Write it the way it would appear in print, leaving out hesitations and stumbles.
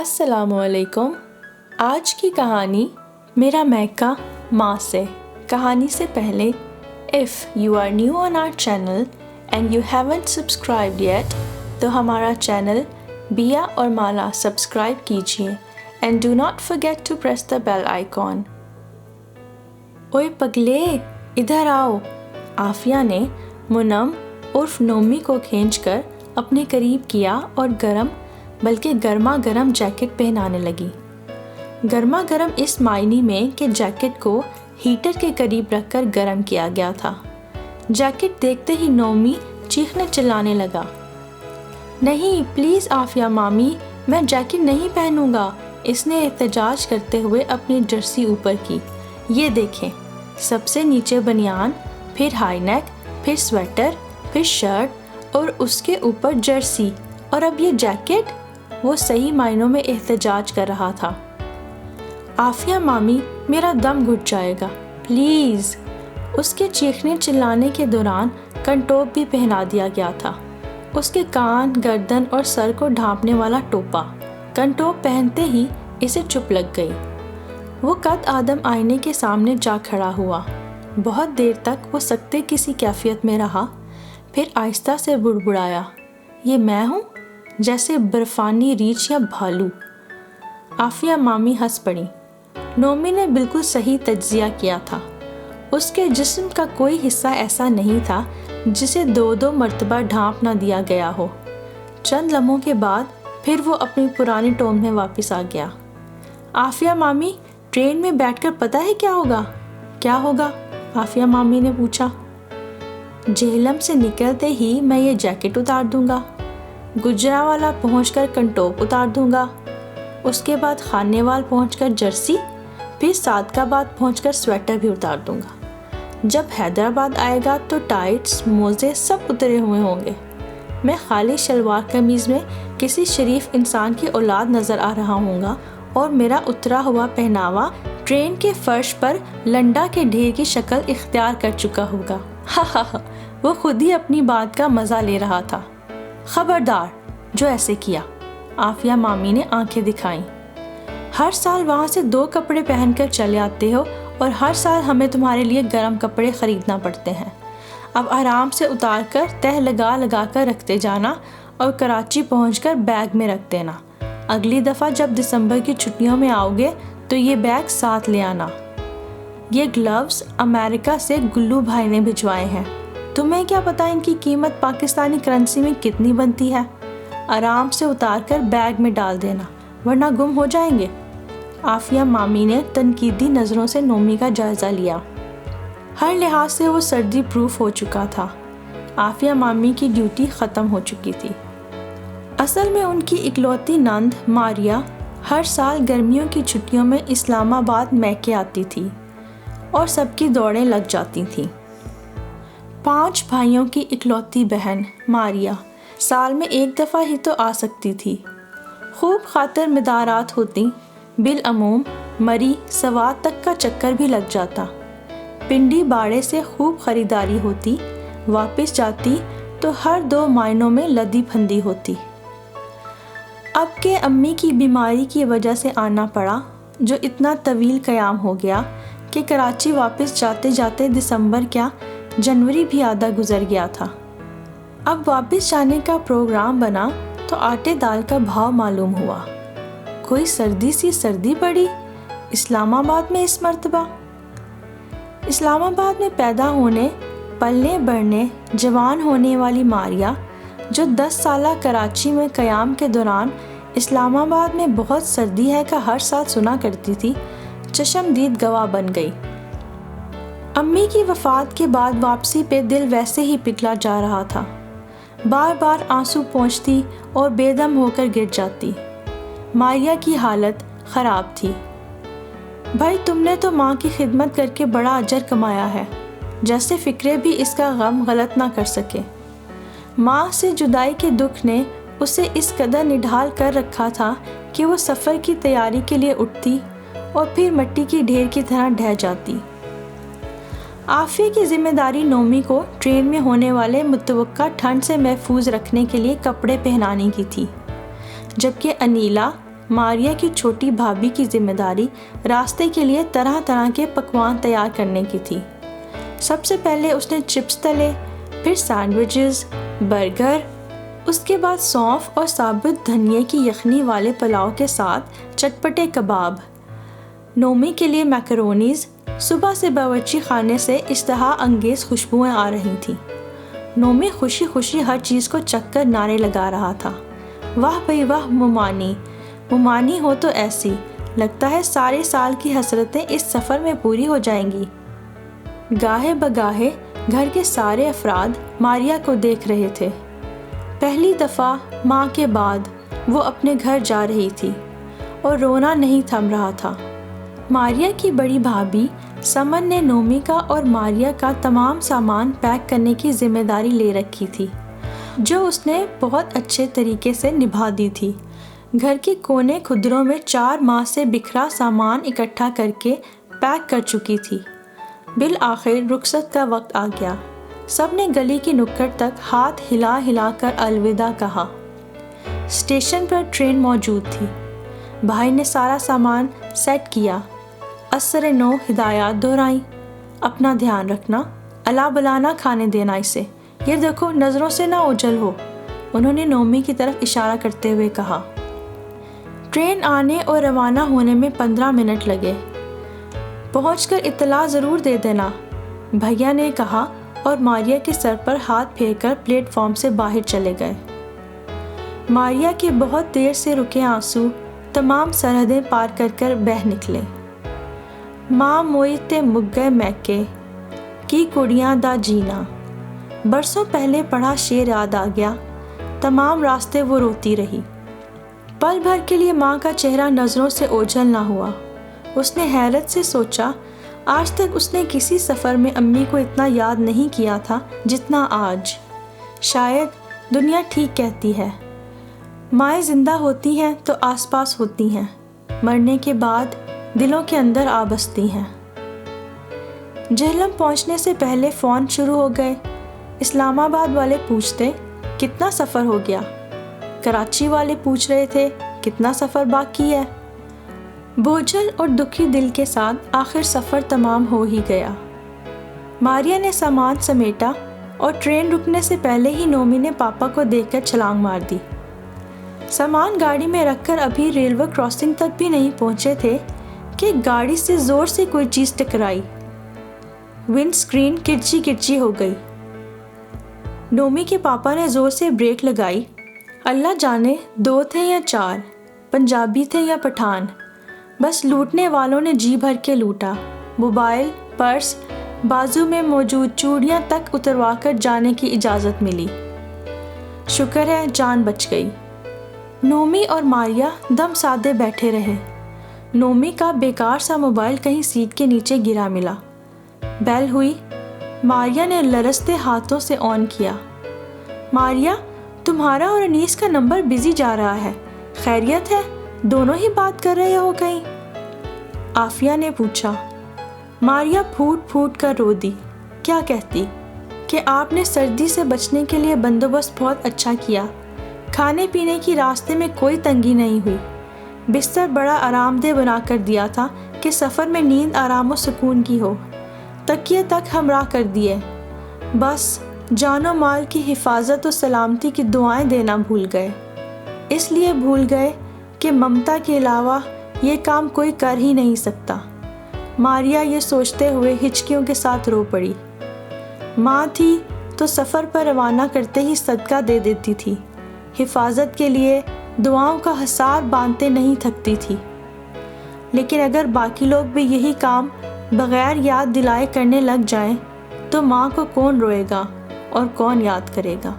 السلام علیکم۔ آج کی کہانی میرا میکا ماں سے۔ کہانی سے پہلے if you are new on our channel and you haven't subscribed yet تو ہمارا چینل بیا اور مالا سبسکرائب کیجیے and do not forget to press the bell icon۔ اوئے پگلے ادھر آؤ، عافیہ نے منم عرف نومی کو کھینچ کر اپنے قریب کیا اور گرم بلکہ گرما گرم جیکٹ پہنانے لگی۔ گرما گرم اس معنی میں کہ جیکٹ کو ہیٹر کے قریب رکھ کر گرم کیا گیا تھا۔ جیکٹ دیکھتے ہی نومی چیخنے چلانے لگا، نہیں پلیز عافیہ مامی، میں جیکٹ نہیں پہنوں گا۔ اس نے احتجاج کرتے ہوئے اپنی جرسی اوپر کی۔ یہ دیکھیں، سب سے نیچے بنیان، پھر ہائی نیک، پھر سویٹر، پھر شرٹ اور اس کے اوپر جرسی، اور اب یہ جیکٹ۔ وہ صحیح معنوں میں احتجاج کر رہا تھا۔ عافیہ مامی میرا دم گھٹ جائے گا پلیز۔ اس کے چیخنے چلانے کے دوران کنٹوپ بھی پہنا دیا گیا تھا، اس کے کان، گردن اور سر کو ڈھانپنے والا ٹوپا۔ کنٹوپ پہنتے ہی اسے چپ لگ گئی۔ وہ قد آدم آئینے کے سامنے جا کھڑا ہوا۔ بہت دیر تک وہ سکتے کسی کیفیت میں رہا، پھر آہستہ سے بڑبڑایا، یہ میں ہوں؟ جیسے برفانی ریچھ یا بھالو۔ عافیہ مامی ہنس پڑی۔ نومی نے بالکل صحیح تجزیہ کیا تھا۔ اس کے جسم کا کوئی حصہ ایسا نہیں تھا جسے دو مرتبہ ڈھانپ نہ دیا گیا ہو۔ چند لمحوں کے بعد پھر وہ اپنی پرانی ٹون میں واپس آ گیا۔ عافیہ مامی، ٹرین میں بیٹھ کر پتہ ہے کیا ہوگا؟ کیا ہوگا؟ عافیہ مامی نے پوچھا۔ جہلم سے نکلتے ہی میں یہ جیکٹ اتار دوں گا، گجرانوالہ پہنچ کر کنٹوپ اتار دوں گا، اس کے بعد خانے وال پہنچ کر جرسی، پھر صادقآباد پہنچ کر سویٹر بھی اتار دوں گا۔ جب حیدرآباد آئے گا تو ٹائٹس، موزے سب اترے ہوئے ہوں گے۔ میں خالی شلوار قمیض میں کسی شریف انسان کی اولاد نظر آ رہا ہوں گا، اور میرا اترا ہوا پہناوا ٹرین کے فرش پر لنڈا کے ڈھیر کی شکل اختیار کر چکا ہوگا۔ وہ خود ہی اپنی بات کا مزہ لے رہا تھا۔ خبردار جو ایسے کیا، عافیہ مامی نے آنکھیں دکھائیں۔ ہر سال وہاں سے 2 کپڑے پہن کر چلے آتے ہو، اور ہر سال ہمیں تمہارے لیے گرم کپڑے خریدنا پڑتے ہیں۔ اب آرام سے اتار کر تہ لگا کر رکھتے جانا، اور کراچی پہنچ کر بیگ میں رکھ دینا۔ اگلی دفعہ جب دسمبر کی چھٹیوں میں آؤ گے تو یہ بیگ ساتھ لے آنا۔ یہ گلوز امریکہ سے گلو بھائی نے بھجوائے ہیں۔ تمہیں کیا پتا ان کی قیمت پاکستانی کرنسی میں کتنی بنتی ہے؟ آرام سے اتار کر بیگ میں ڈال دینا، ورنہ گم ہو جائیں گے۔ عافیہ مامی نے تنقیدی نظروں سے نومی کا جائزہ لیا۔ ہر لحاظ سے وہ سردی پروف ہو چکا تھا۔ عافیہ مامی کی ڈیوٹی ختم ہو چکی تھی۔ اصل میں ان کی اکلوتی نند ماریا ہر سال گرمیوں کی چھٹیوں میں اسلام آباد میکے آتی تھی، اور سب کی دوڑیں لگ جاتی تھیں۔ 5 بھائیوں کی اکلوتی بہن ماریا سال میں 1 دفعہ ہی تو آ سکتی تھی۔ خوب خاطر مدارات ہوتی، بالعموم مری سوات تک کا چکر بھی لگ جاتا۔ پنڈی باڑے سے خوب خریداری ہوتی، واپس جاتی تو ہر 2 مہینوں میں لدی پھندی ہوتی۔ اب کہ امی کی بیماری کی وجہ سے آنا پڑا، جو اتنا طویل قیام ہو گیا کہ کراچی واپس جاتے جاتے دسمبر کیا جنوری بھی آدھا گزر گیا تھا۔ اب واپس جانے کا پروگرام بنا تو آٹے دال کا بھاؤ معلوم ہوا۔ کوئی سردی پڑی اسلام آباد میں اس مرتبہ۔ اسلام آباد میں پیدا ہونے، پلنے بڑھنے، جوان ہونے والی ماریا، جو 10 سالہ کراچی میں قیام کے دوران اسلام آباد میں بہت سردی ہے کا ہر سال سنا کرتی تھی، چشمدید گواہ بن گئی۔ امی کی وفات کے بعد واپسی پہ دل ویسے ہی پگھلا جا رہا تھا۔ بار بار آنسو پہنچتی اور بے دم ہو کر گر جاتی۔ ماریا کی حالت خراب تھی۔ بھائی تم نے تو ماں کی خدمت کر کے بڑا اجر کمایا ہے، جیسے فکرے بھی اس کا غم غلط نہ کر سکے۔ ماں سے جدائی کے دکھ نے اسے اس قدر نڈھال کر رکھا تھا کہ وہ سفر کی تیاری کے لیے اٹھتی اور پھر مٹی کی ڈھیر کی طرح ڈھہ جاتی۔ عافیہ کی ذمہ داری نومی کو ٹرین میں ہونے والے متوقع ٹھنڈ سے محفوظ رکھنے کے لیے کپڑے پہنانے کی تھی، جبکہ انیلا ماریا کی چھوٹی بھابھی کی ذمہ داری راستے کے لیے طرح طرح کے پکوان تیار کرنے کی تھی۔ سب سے پہلے اس نے چپس تلے، پھر سینڈوچز، برگر، اس کے بعد سونف اور ثابت دھنیے کی یخنی والے پلاؤ کے ساتھ چٹپٹے کباب، نومی کے لیے میکرونیز۔ صبح سے باورچی خانے سے اشتہا انگیز خوشبوئیں آ رہی تھیں۔ نومی خوشی خوشی ہر چیز کو چکھ کر نعرے لگا رہا تھا، واہ بھئی واہ، ممانی ممانی ہو تو ایسی، لگتا ہے سارے سال کی حسرتیں اس سفر میں پوری ہو جائیں گی۔ گاہے بگاہے گھر کے سارے افراد ماریا کو دیکھ رہے تھے۔ پہلی دفعہ ماں کے بعد وہ اپنے گھر جا رہی تھی اور رونا نہیں تھم رہا تھا۔ ماریا کی بڑی بھابھی سمن نے نومی کا اور ماریا کا تمام سامان پیک کرنے کی ذمہ داری لے رکھی تھی، جو اس نے بہت اچھے طریقے سے نبھا دی تھی۔ گھر کے کونے خدروں میں 4 ماہ سے بکھرا سامان اکٹھا کر کے پیک کر چکی تھی۔ بالآخر رخصت کا وقت آ گیا۔ سب نے گلی کی نکڑ تک ہاتھ ہلا ہلا کر الوداع کہا۔ اسٹیشن پر ٹرین موجود تھی۔ بھائی نے سارا سامان سیٹ کیا۔ عصر 9 ہدایات دہرائیں، اپنا دھیان رکھنا، الا بلا نہ کھانے دینا اسے، یہ دیکھو نظروں سے نہ اوجھل ہو، انہوں نے نومی کی طرف اشارہ کرتے ہوئے کہا۔ ٹرین آنے اور روانہ ہونے میں 15 منٹ لگے۔ پہنچ کر اطلاع ضرور دے دینا، بھیا نے کہا اور ماریا کے سر پر ہاتھ پھیر کر پلیٹ فارم سے باہر چلے گئے۔ ماریا کے بہت دیر سے رکے آنسو تمام سرحدیں پار کر کر بہہ نکلے۔ ماں موئی تے مگے میکے کی کڑیاں دا جینا، برسوں پہلے پڑھا شعر یاد آ گیا، تمام راستے وہ روتی رہی۔ پل بھر کے لیے ماں کا چہرہ نظروں سے اوجھل نہ ہوا۔ اس نے حیرت سے سوچا، آج تک اس نے کسی سفر میں امی کو اتنا یاد نہیں کیا تھا جتنا آج۔ شاید دنیا ٹھیک کہتی ہے، مائیں زندہ ہوتی ہیں تو آس پاس ہوتی ہیں، مرنے کے بعد دلوں کے اندر آ بستی ہیں۔ جہلم پہنچنے سے پہلے فون شروع ہو گئے۔ اسلام آباد والے پوچھتے کتنا سفر ہو گیا، کراچی والے پوچھ رہے تھے کتنا سفر باقی ہے۔ بوجھل اور دکھی دل کے ساتھ آخر سفر تمام ہو ہی گیا۔ ماریا نے سامان سمیٹا اور ٹرین رکنے سے پہلے ہی نومی نے پاپا کو دیکھ کر چھلانگ مار دی۔ سامان گاڑی میں رکھ کر ابھی ریلوے کراسنگ تک بھی نہیں پہنچے تھے کہ گاڑی سے زور سے کوئی چیز ٹکرائی، ونڈ سکرین کرچی کرچی ہو گئی۔ نومی کے پاپا نے زور سے بریک لگائی۔ اللہ جانے 2 تھے یا 4، پنجابی تھے یا پٹھان، بس لوٹنے والوں نے جی بھر کے لوٹا۔ موبائل، پرس، بازو میں موجود چوڑیاں تک اتروا کر جانے کی اجازت ملی۔ شکر ہے جان بچ گئی۔ نومی اور ماریا دم سادے بیٹھے رہے۔ نومی کا بیکار سا موبائل کہیں سیٹ کے نیچے گرا ملا۔ بیل ہوئی۔ ماریا نے لرزتے ہاتھوں سے آن کیا۔ ماریا، تمہارا اور انیس کا نمبر بزی جا رہا ہے، خیریت ہے؟ دونوں ہی بات کر رہے ہو کہیں؟ عافیہ نے پوچھا۔ ماریا پھوٹ پھوٹ کر رو دی۔ کیا کہتی کہ آپ نے سردی سے بچنے کے لیے بندوبست بہت اچھا کیا، کھانے پینے کی راستے میں کوئی تنگی نہیں ہوئی، بستر بڑا آرام دہ بنا کر دیا تھا کہ سفر میں نیند آرام و سکون کی ہو، تکیے تک ہمراہ کر دیے، بس جان و مال کی حفاظت و سلامتی کی دعائیں دینا بھول گئے، اس لیے بھول گئے کہ ممتا کے علاوہ یہ کام کوئی کر ہی نہیں سکتا۔ ماریا یہ سوچتے ہوئے ہچکیوں کے ساتھ رو پڑی۔ ماں تھی تو سفر پر روانہ کرتے ہی صدقہ دے دیتی تھی، حفاظت کے لیے دعاؤں کا حصار باندھتے نہیں تھکتی تھی، لیکن اگر باقی لوگ بھی یہی کام بغیر یاد دلائے کرنے لگ جائیں تو ماں کو کون روئے گا اور کون یاد کرے گا؟